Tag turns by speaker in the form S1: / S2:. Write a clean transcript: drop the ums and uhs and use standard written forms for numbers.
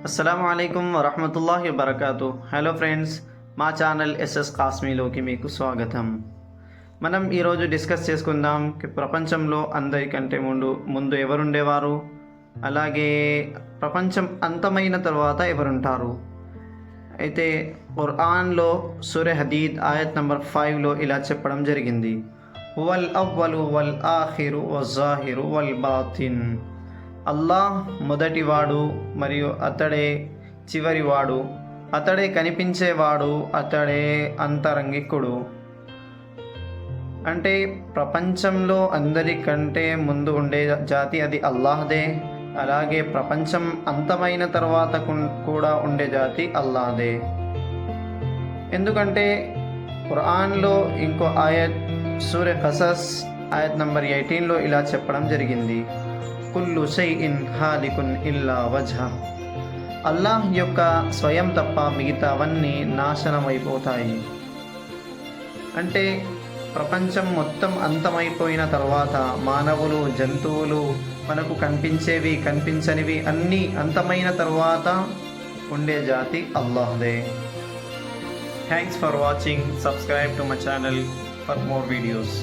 S1: అస్సలాము అలైకుం వరహమతుల్లాహి వబర్కాతు. Hello friends, మా channel SS కాస్మీలోకి మీకు స్వాగతం. మనం ఈరోజు డిస్కస్ చేసుకుందాం ప్రపంచంలో అందరికంటే ముందు ఎవరుండేవారు, అలాగే ప్రపంచం అంతమైన తర్వాత ఎవరుంటారు. అయితే ఖురాన్లో సూరా హదీద్ ఆయత్ నంబర్ 5లో ఇలా చెప్పడం జరిగింది, హువల్ అవ్వలు వల్ ఆఖిరు వజ్జాహిరు వల్ బాతిన్. అల్లాహ్ మొదటివాడు మరియు అతడే చివరివాడు, అతడే కనిపించేవాడు, అతడే అంతరంగికుడు. అంటే ప్రపంచంలో అందరికంటే ముందు ఉండే జాతి అది అల్లాహ్దే, అలాగే ప్రపంచం అంతమైన తర్వాత కూడా ఉండే జాతి అల్లాహ్దే. ఎందుకంటే ఖురాన్లో ఇంకో ఆయత్ సూరా ఖసస్ ఆయత్ నంబర్ 18లో ఇలా చెప్పడం జరిగింది, కుల్లు షైఇన్ హాలికున్ ఇల్లా వజ్హ. అల్లాహ్ యొక్క స్వయం తప్ప మిగతావన్నీ నాశనమైపోతాయి. అంటే ప్రపంచం మొత్తం అంతమైపోయిన తర్వాత మానవులు, జంతువులు, మనకు కనిపించేవి కనిపించనివి అన్నీ అంతమైన తర్వాత ఉండే జాతి అల్లాహ్దే. Thanks for watching. Subscribe to my channel for more videos.